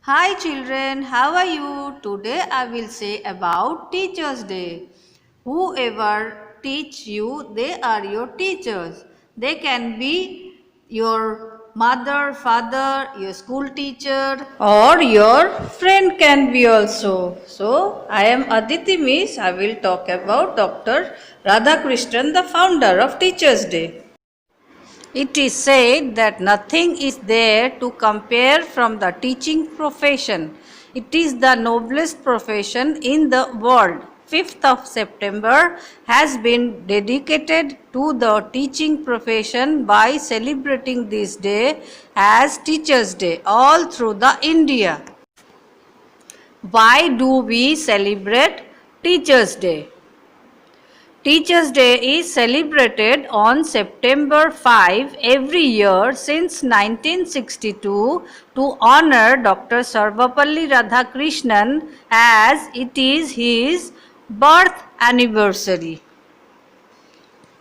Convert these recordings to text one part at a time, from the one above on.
Hi children, how are you? Today I will say about Teachers Day. Whoever teach you, they are your teachers. They can be your mother, father, your school teacher, or your friend can be also. So I am Aditi Miss. I will talk about Dr. Radhakrishnan, the founder of Teachers Day. It is said that nothing is there to compare from the teaching profession. It is the noblest profession in the world. 5th of September has been dedicated to the teaching profession by celebrating this day as Teachers' Day all through the India. Why do we celebrate Teachers' Day? Teachers' Day is celebrated on September 5 every year since 1962 to honor Dr. Sarvapalli Radhakrishnan as it is his birth anniversary.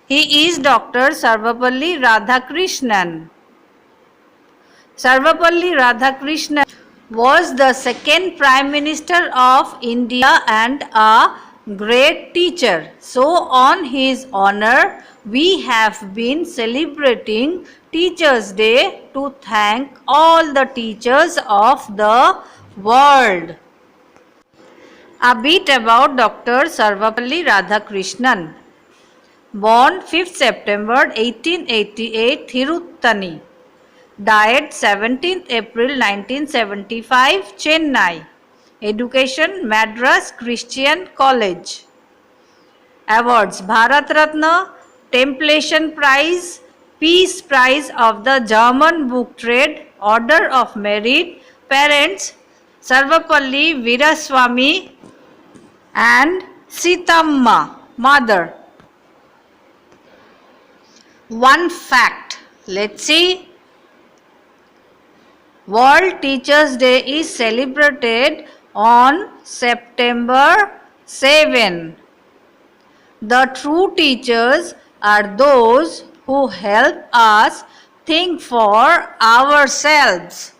He is Dr. Sarvapalli Radhakrishnan. Sarvapalli Radhakrishnan was the second Prime Minister of India and a great teacher. So on his honor, we have been celebrating Teachers' Day to thank all the teachers of the world. A bit about Dr. Sarvapalli Radhakrishnan. Born 5th September 1888, Thiruttani. Died 17th April 1975, Chennai. Education, Madras Christian College. Awards, Bharat Ratna, Templation Prize, Peace Prize of the German Book Trade, Order of Merit. Parents, Sarvapalli Veeraswamy and Sitamma, mother. One fact, let's see. World Teachers' Day is celebrated on September 7. The true teachers are those who help us think for ourselves.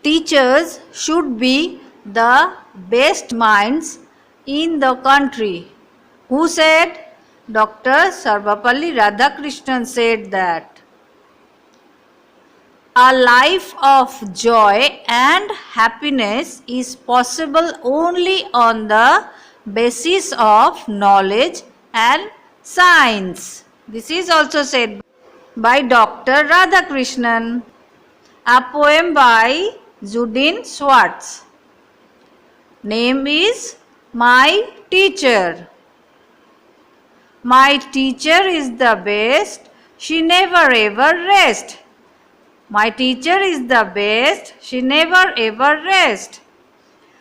Teachers should be the best minds in the country. Who said? Dr. Sarvapalli Radhakrishnan said that. A life of joy and happiness is possible only on the basis of knowledge and science. This is also said by Dr. Radhakrishnan. A poem by Judin Schwartz. Name is My Teacher. My teacher is the best, she never ever rests. My teacher is the best, she never ever rests.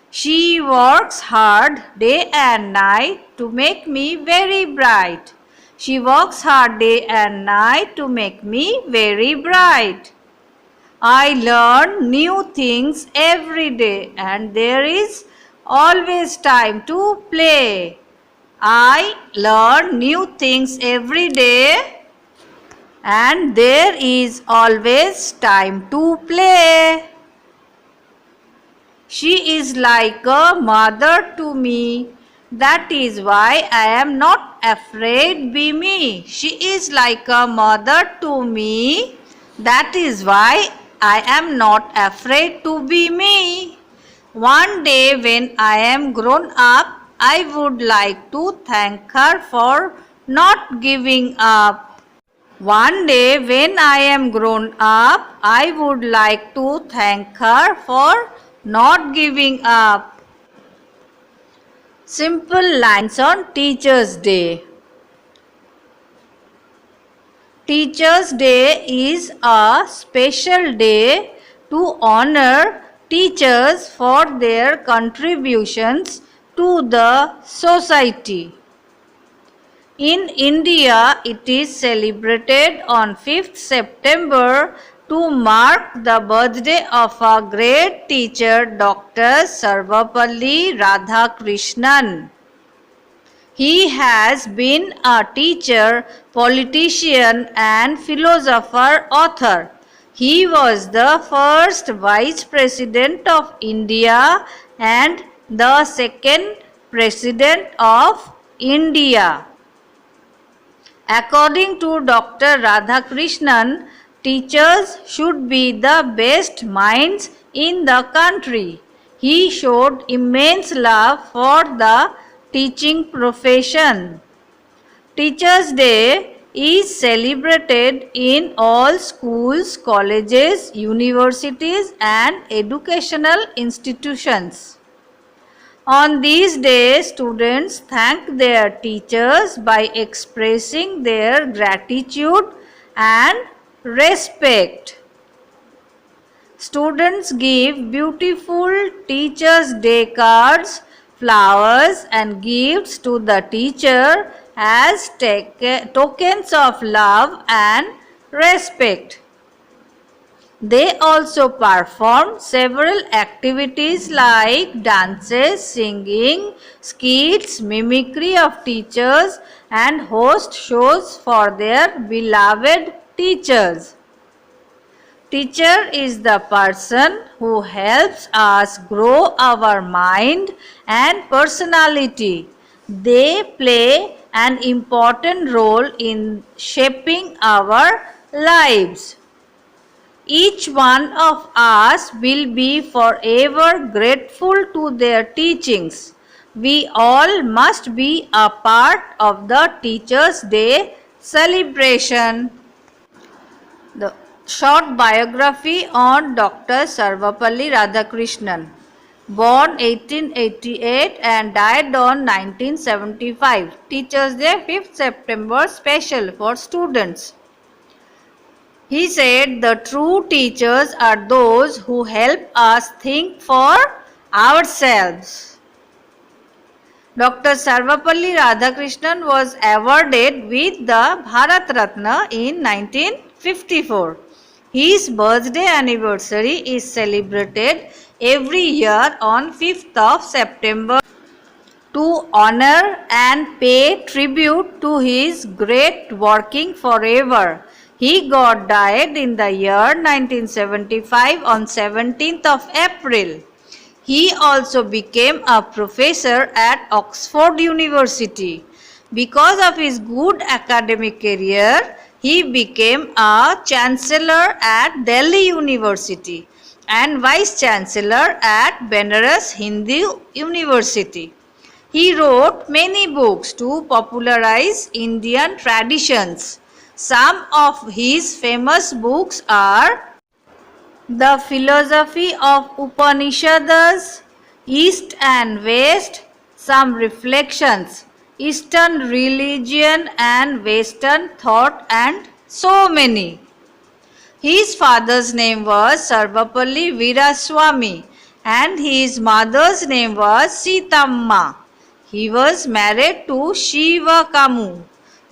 She works hard day and night to make me very bright. She works hard day and night to make me very bright. I learn new things every day and there is always time to play. I learn new things every day and there is always time to play. She is like a mother to me. That is why I am not afraid be me. She is like a mother to me. That is why I am not afraid to be me. One day when I am grown up, I would like to thank her for not giving up. One day when I am grown up, I would like to thank her for not giving up. Simple lines on Teachers' Day. Teachers' Day is a special day to honor teachers for their contributions to the society. In India, it is celebrated on 5th September to mark the birthday of a great teacher, Dr. Sarvapalli Radhakrishnan. He has been a teacher, politician and philosopher author. He was the first Vice President of India and the second President of India. According to Dr. Radhakrishnan, teachers should be the best minds in the country. He showed immense love for the teaching profession. Teachers' Day is celebrated in all schools, colleges, universities and educational institutions. On these days, students thank their teachers by expressing their gratitude and respect. Students give beautiful Teachers' Day cards, flowers and gifts to the teacher as tokens of love and respect. They also perform several activities like dances, singing, skits, mimicry of teachers and host shows for their beloved teachers. Teacher is the person who helps us grow our mind and personality. They play an important role in shaping our lives. Each one of us will be forever grateful to their teachings. We all must be a part of the Teachers' Day celebration. The short biography on Dr. Sarvapalli Radhakrishnan. Born 1888 and died on 1975. Teachers' Day 5th September special for students. He said the true teachers are those who help us think for ourselves. Dr. Sarvapalli Radhakrishnan was awarded with the Bharat Ratna in 1954. His birthday anniversary is celebrated every year on 5th of September to honor and pay tribute to his great working forever. He got died in the year 1975 on 17th of April. He also became a professor at Oxford University. Because of his good academic career, he became a chancellor at Delhi University and vice chancellor at Benares Hindu University. He wrote many books to popularize Indian traditions. Some of his famous books are The Philosophy of Upanishads, East and West, Some Reflections, Eastern Religion and Western Thought, and so many. His father's name was Sarvapalli Veeraswamy and his mother's name was Sitamma. He was married to Shiva Kamu.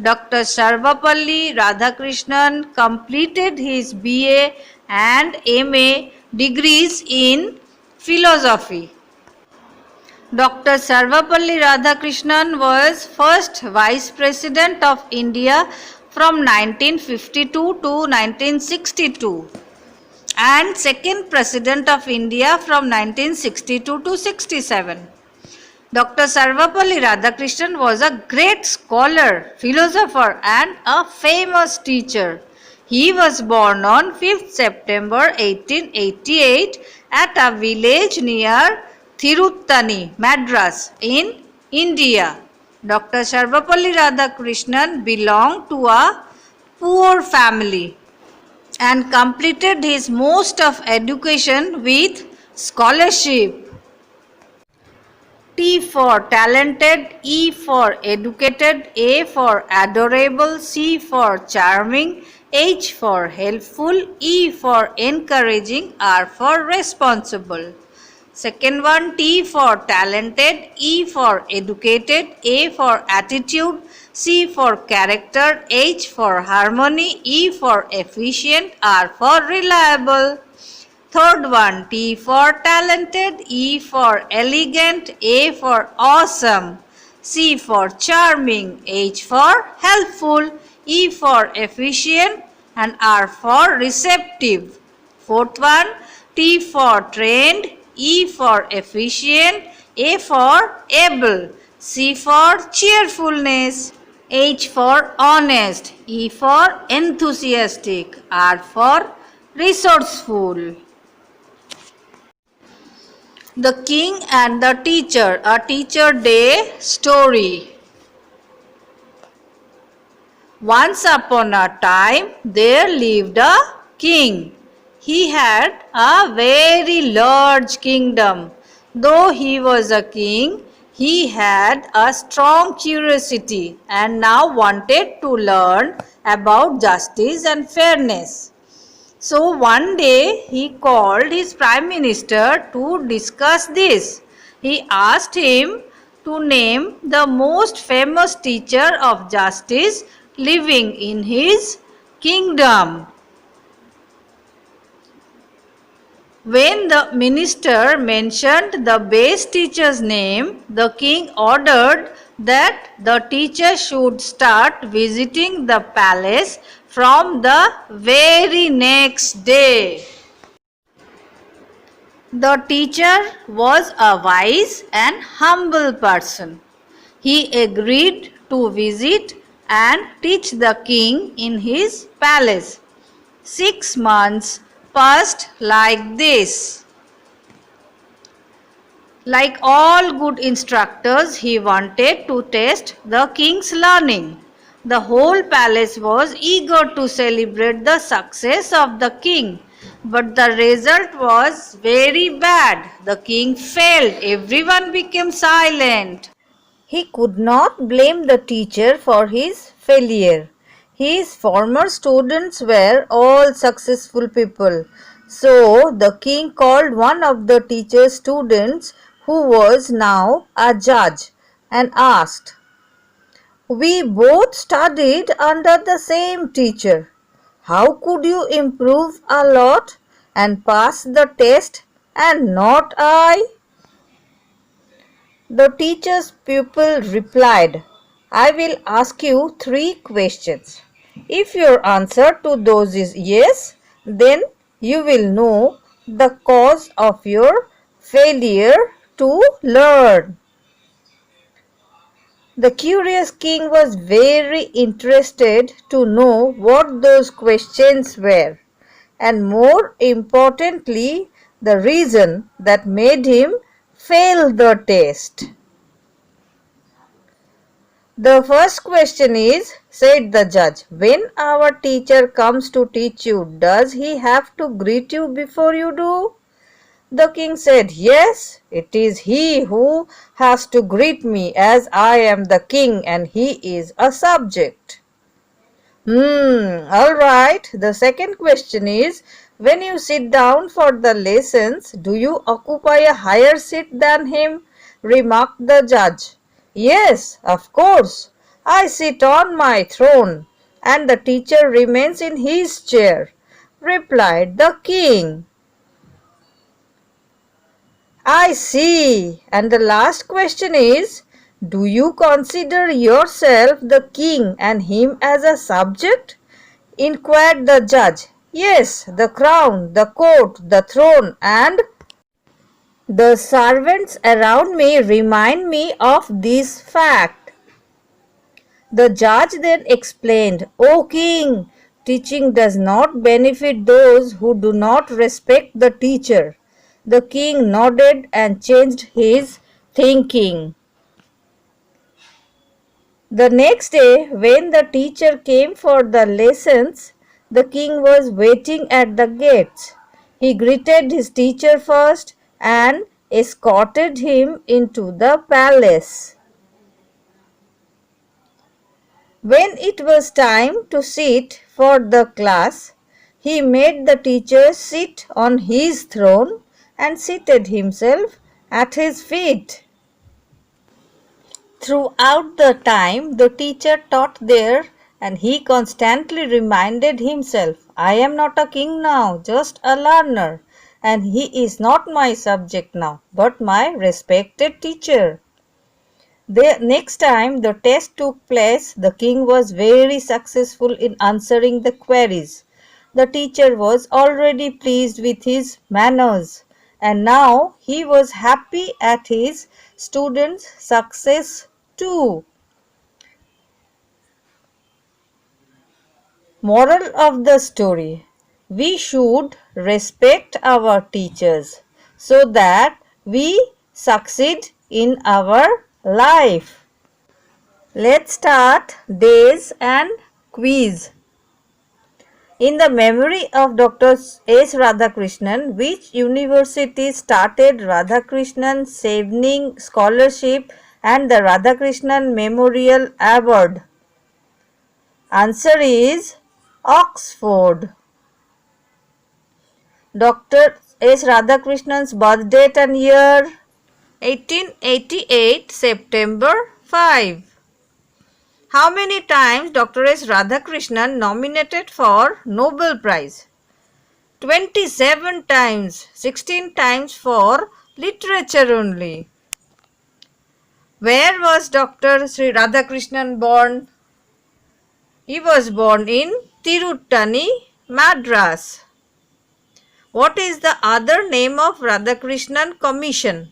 Dr. Sarvapalli Radhakrishnan completed his BA and MA degrees in philosophy. Dr. Sarvapalli Radhakrishnan was first Vice President of India from 1952 to 1962 and second President of India from 1962 to 67. Dr. Sarvapalli Radhakrishnan was a great scholar, philosopher and a famous teacher. He was born on 5th September 1888 at a village near Thiruttani, Madras in India. Dr. Sarvapalli Radhakrishnan belonged to a poor family and completed his most of education with scholarship. T for talented, E for educated, A for adorable, C for charming, H for helpful, E for encouraging, R for responsible. Second one, T for talented, E for educated, A for attitude, C for character, H for harmony, E for efficient, R for reliable. Third one, T for talented, E for elegant, A for awesome, C for charming, H for helpful, E for efficient, and R for receptive. Fourth one, T for trained, E for efficient, A for able, C for cheerfulness, H for honest, E for enthusiastic, R for resourceful. The King and the Teacher, a Teacher Day story. Once upon a time, there lived a king. He had a very large kingdom. Though he was a king, he had a strong curiosity and now wanted to learn about justice and fairness. So one day he called his prime minister to discuss this. He asked him to name the most famous teacher of justice living in his kingdom. When the minister mentioned the best teacher's name, the king ordered that the teacher should start visiting the palace from the very next day. The teacher was a wise and humble person. He agreed to visit and teach the king in his palace. 6 months passed like this. Like all good instructors, he wanted to test the king's learning. The whole palace was eager to celebrate the success of the king. But the result was very bad. The king failed. Everyone became silent. He could not blame the teacher for his failure. His former students were all successful people. So the king called one of the teacher's students, who was now a judge, and asked, "We both studied under the same teacher. How could you improve a lot and pass the test and not I?" The teacher's pupil replied, "I will ask you 3 questions. If your answer to those is yes, then you will know the cause of your failure to learn." The curious king was very interested to know what those questions were, and more importantly, the reason that made him fail the test. "The first question is," said the judge, "when our teacher comes to teach you, does he have to greet you before you do?" The king said, "Yes, it is he who has to greet me, as I am the king and he is a subject." All right. The second question is, when you sit down for the lessons, do you occupy a higher seat than him? Remarked the judge. "Yes, of course. I sit on my throne, and the teacher remains in his chair," replied the king. "I see. And the last question is, do you consider yourself the king and him as a subject?" inquired the judge. "Yes, the crown, the court, the throne, and the servants around me remind me of this fact." The judge then explained, "O king, teaching does not benefit those who do not respect the teacher." The king nodded and changed his thinking. The next day, when the teacher came for the lessons, the king was waiting at the gates. He greeted his teacher first and escorted him into the palace. When it was time to sit for the class, he made the teacher sit on his throne and seated himself at his feet. Throughout the time the teacher taught there, and he constantly reminded himself, "I am not a king now, just a learner, and he is not my subject now, but my respected teacher." The next time the test took place, the king was very successful in answering the queries. The teacher was already pleased with his manners, and now he was happy at his students' success too. Moral of the story: we should respect our teachers so that we succeed in our life. Let's start days and quiz. In the memory of Dr. S. Radhakrishnan, which university started Radhakrishnan Saving Scholarship and the Radhakrishnan Memorial Award? Answer is Oxford. Dr. S. Radhakrishnan's birth date and year? 1888 September 5. How many times Dr. S. Radhakrishnan nominated for Nobel Prize? 27 times, 16 times for literature only. Where was Dr. Sri Radhakrishnan born? He was born in Tiruttani, Madras. What is the other name of Radhakrishnan Commission?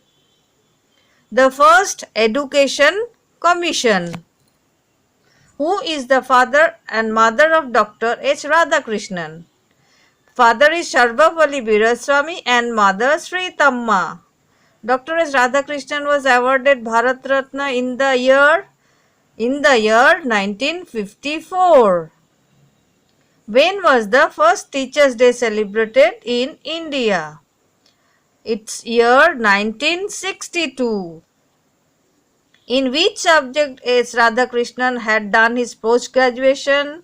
The First Education Commission. Who is the father and mother of Dr. H. Radhakrishnan? Father is Sarvapalli Veeraswamy and mother Sri Tamma. Dr. S. Radhakrishnan was awarded Bharat Ratna in the year 1954. When was the first Teachers' Day celebrated in India? It's year 1962. In which subject S. Radhakrishnan had done his post-graduation?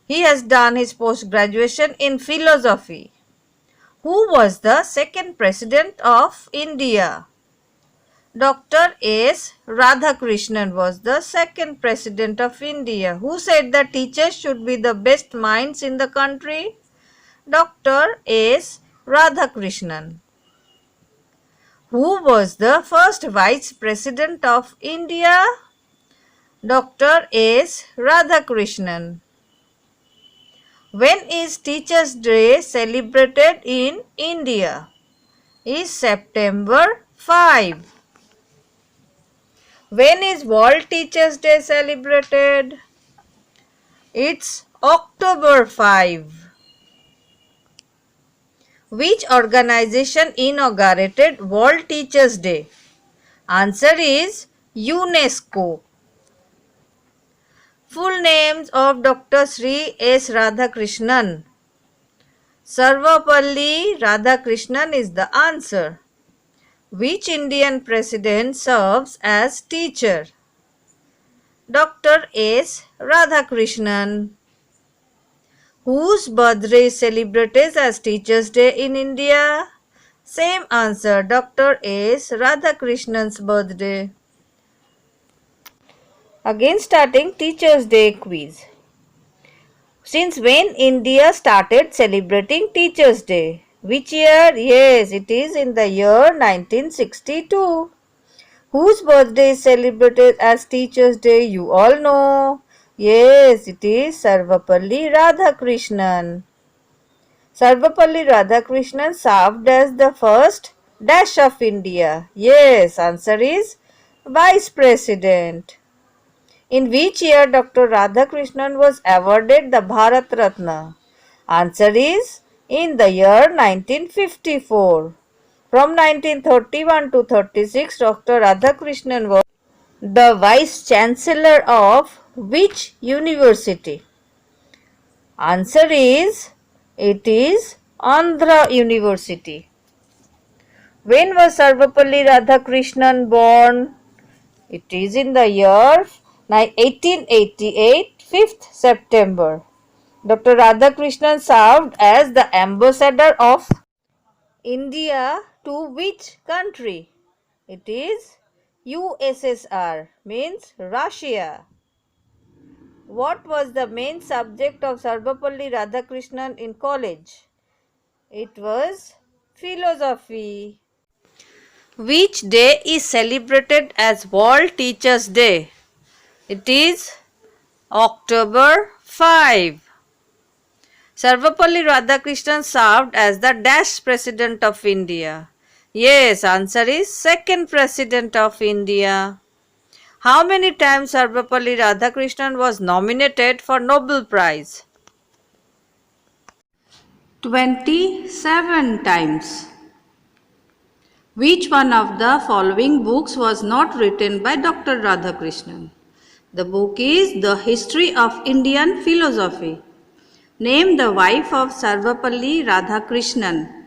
He has done his post-graduation in philosophy. Who was the second president of India? Dr. S. Radhakrishnan was the second president of India. Who said that teachers should be the best minds in the country? Dr. S. Radhakrishnan. Who was the first vice president of India? Dr. S. Radhakrishnan. When is Teachers' Day celebrated in India? Is September 5. When is World Teachers' Day celebrated? It's October 5. Which organization inaugurated World Teachers' Day? Answer is UNESCO. Full names of Dr. Sri S. Radhakrishnan. Sarvapalli Radhakrishnan is the answer. Which Indian president serves as teacher? Dr. S. Radhakrishnan. Whose birthday is celebrated as Teachers' Day in India? Same answer, Dr. S. Radhakrishnan's birthday. Again starting Teachers' Day quiz. Since when India started celebrating Teachers' Day? Which year? Yes, it is in the year 1962. Whose birthday is celebrated as Teachers' Day? You all know. Yes, it is Sarvapalli Radhakrishnan. Sarvapalli Radhakrishnan served as the first dash of India. Yes, answer is Vice President. In which year Dr. Radhakrishnan was awarded the Bharat Ratna? Answer is in the year 1954. From 1931 to 36, Dr. Radhakrishnan was the Vice Chancellor of which university? Answer is it is Andhra University. When was Sarvapalli Radhakrishnan born? It is in the year 1888, 5th September. Dr. Radhakrishnan served as the ambassador of India to which country? It is USSR, means Russia. What was the main subject of Sarvapalli Radhakrishnan in college? It was philosophy. Which day is celebrated as World Teachers' Day? It is October 5. Sarvapalli Radhakrishnan served as the dash president of India. Yes, answer is second president of India. How many times Sarvapalli Radhakrishnan was nominated for Nobel Prize? 27 times. Which one of the following books was not written by Dr. Radhakrishnan? The book is The History of Indian Philosophy. Name the wife of Sarvapalli Radhakrishnan.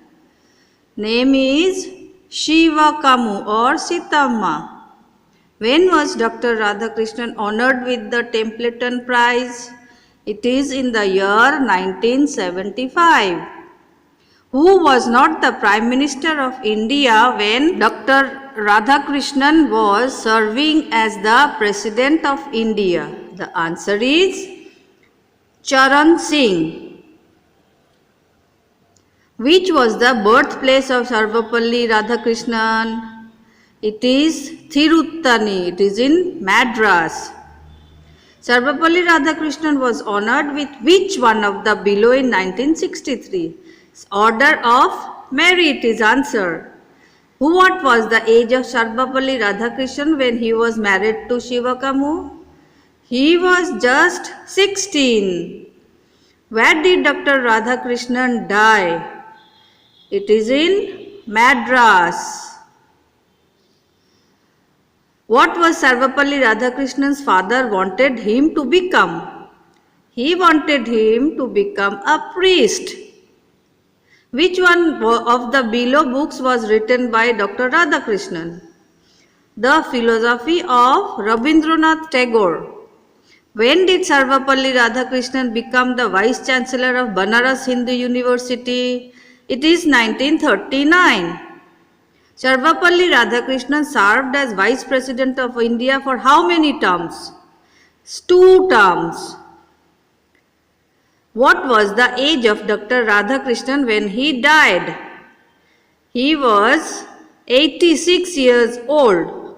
Name is Shivakamu or Sitamma. When was Dr. Radhakrishnan honored with the Templeton Prize? It is in the year 1975. Who was not the Prime Minister of India when Dr. Radhakrishnan was serving as the President of India? The answer is Charan Singh. Which was the birthplace of Sarvapalli Radhakrishnan? It is Thiruttani. It is in Madras. Sarvapalli Radhakrishnan was honored with which one of the below in 1963? Order of merit is answer. What was the age of Sarvapalli Radhakrishnan when he was married to Shivakamu? He was just 16. Where did Dr. Radhakrishnan die? It is in Madras. What was Sarvapalli Radhakrishnan's father wanted him to become? He wanted him to become a priest. Which one of the below books was written by Dr. Radhakrishnan? The Philosophy of Rabindranath Tagore. When did Sarvapalli Radhakrishnan become the Vice Chancellor of Banaras Hindu University? It is 1939. Sarvapalli Radhakrishnan served as Vice President of India for how many terms? 2 terms. What was the age of Dr. Radhakrishnan when he died? He was 86 years old.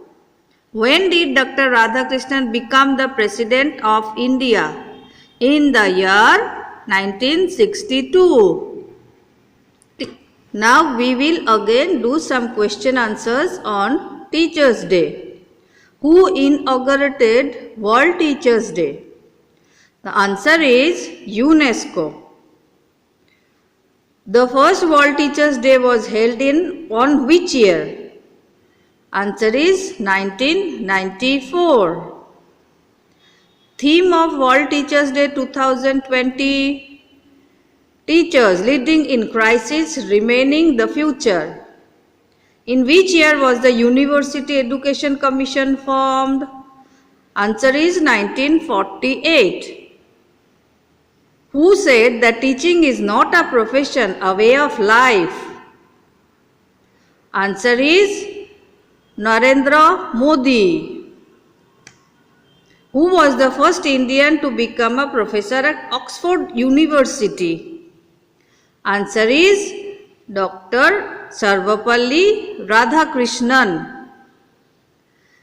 When did Dr. Radhakrishnan become the President of India? In the year 1962. Now we will again do some question answers on Teachers' Day. Who inaugurated World Teachers' Day? The answer is UNESCO. The first World Teachers' Day was held on which year? Answer is 1994. Theme of World Teachers' Day 2020. Teachers leading in crisis, remaining the future. In which year was the University Education Commission formed? Answer is 1948. Who said that teaching is not a profession, a way of life? Answer is Narendra Modi. Who was the first Indian to become a professor at Oxford University? Answer is Dr. Sarvapalli Radhakrishnan.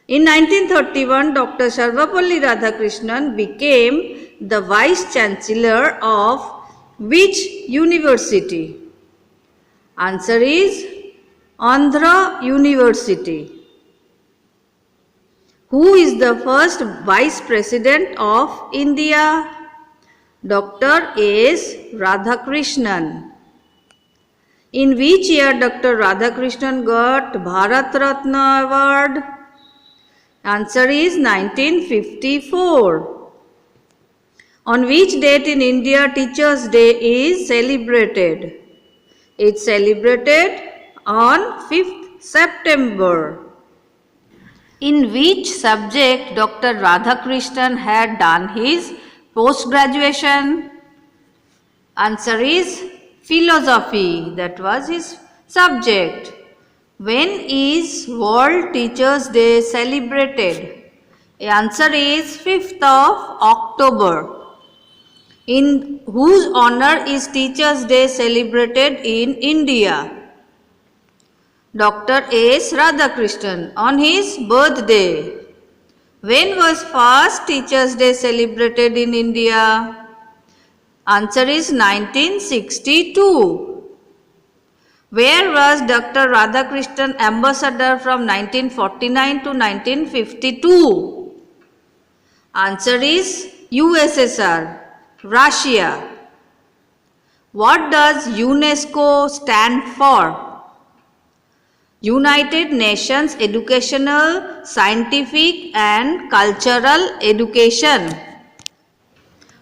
In 1931, Dr. Sarvapalli Radhakrishnan became the Vice Chancellor of which university? Answer is Andhra University. Who is the first Vice President of India? Dr. S. Radhakrishnan. In which year Dr. Radhakrishnan got Bharat Ratna Award? Answer is 1954. On which date in India Teachers' Day is celebrated? It's celebrated on 5th September. In which subject Dr. Radhakrishnan had done his post-graduation? Answer is philosophy. That was his subject. When is World Teachers' Day celebrated? The answer is 5th of October. In whose honor is Teachers' Day celebrated in India? Dr. S. Radhakrishnan on his birthday. When was first Teachers' Day celebrated in India? Answer is 1962. Where was Dr. Radhakrishnan ambassador from 1949 to 1952? Answer is USSR, Russia. What does UNESCO stand for? United Nations Educational, Scientific and Cultural Education.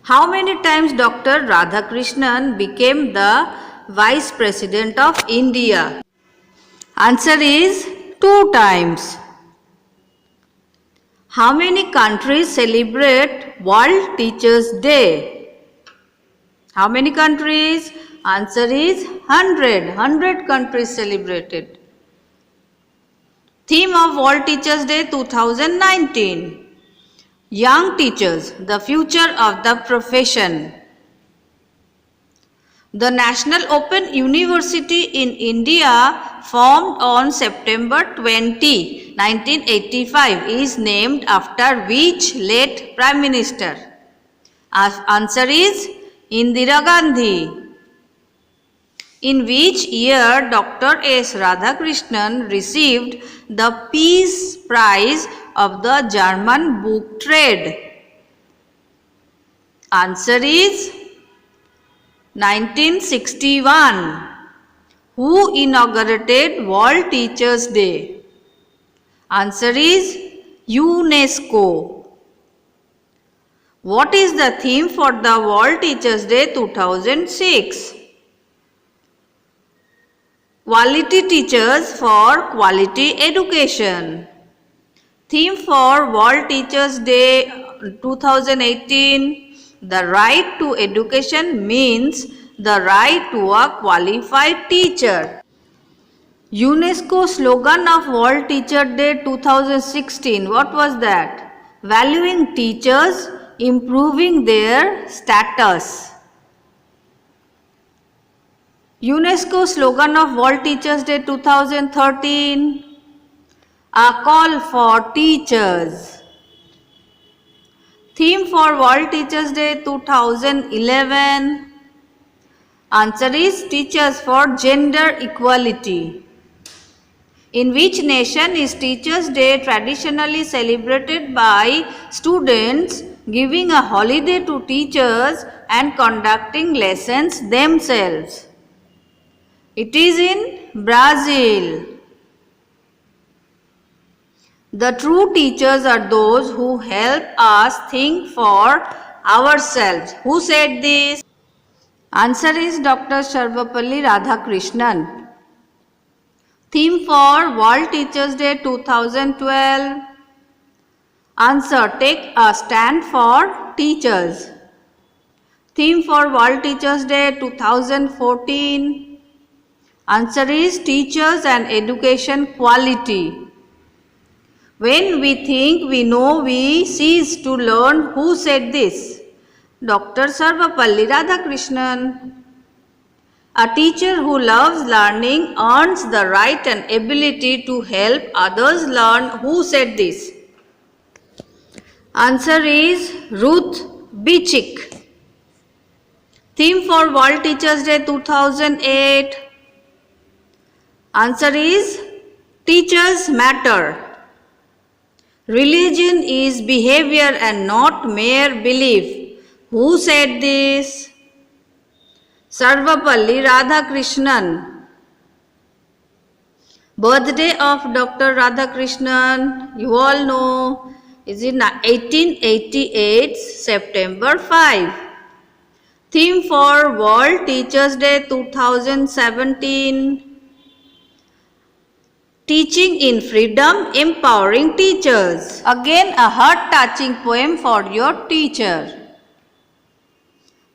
How many times Dr. Radhakrishnan became the Vice President of India? Answer is 2 times. How many countries celebrate World Teachers' Day? How many countries? Answer is 100. 100 countries celebrated. Theme of World Teachers' Day 2019. Young teachers, the future of the profession. The National Open University in India, formed on September 20, 1985, is named after which late Prime Minister? Answer is Indira Gandhi. In which year Dr. S. Radhakrishnan received the Peace Prize of the German Book Trade? Answer is 1961. Who inaugurated World Teachers' Day? Answer is UNESCO. What is the theme for the World Teachers' Day 2006? Quality Teachers for Quality Education. Theme for World Teachers' Day 2018. The right to education means the right to a qualified teacher. UNESCO slogan of World Teacher Day 2016. What was that? Valuing teachers, improving their status. UNESCO slogan of World Teachers Day 2013. A call for teachers. Theme for World Teachers Day 2011. Answer is Teachers for Gender Equality. In which nation is Teachers Day traditionally celebrated by students giving a holiday to teachers and conducting lessons themselves? It is in Brazil. The true teachers are those who help us think for ourselves. Who said this? Answer is Dr. Sarvapalli Radhakrishnan. Theme for World Teachers Day 2012. Answer: take a stand for teachers. Theme for World Teachers Day 2014. Answer is teachers and education quality. When we think we know, we cease to learn. Who said this? Dr. Sarvapalli Radhakrishnan. A teacher who loves learning earns the right and ability to help others learn. Who said this? Answer is Ruth Bichik. Theme for World Teachers Day 2008. Answer is Teachers Matter. Religion is behavior and not mere belief. Who said this? Sarvapalli Radhakrishnan. Birthday of Dr. Radhakrishnan, you all know, is in 1888, September 5. Theme for World Teachers Day 2017. Teaching in Freedom, Empowering Teachers. Again a heart-touching poem for your teacher.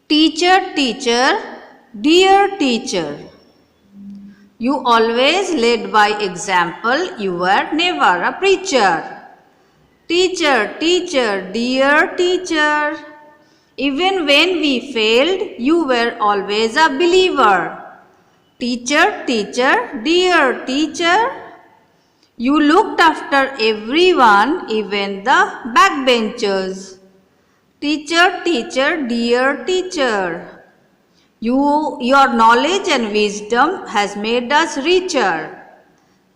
Teacher, teacher, dear teacher, you always led by example, you were never a preacher. Teacher, teacher, dear teacher, even when we failed, you were always a believer. Teacher, teacher, dear teacher, you looked after everyone, even the backbenchers. Teacher, teacher, dear teacher, your knowledge and wisdom has made us richer.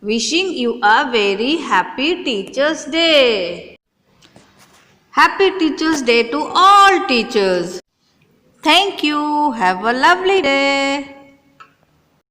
Wishing you a very happy Teachers' Day. Happy Teachers' Day to all teachers. Thank you. Have a lovely day.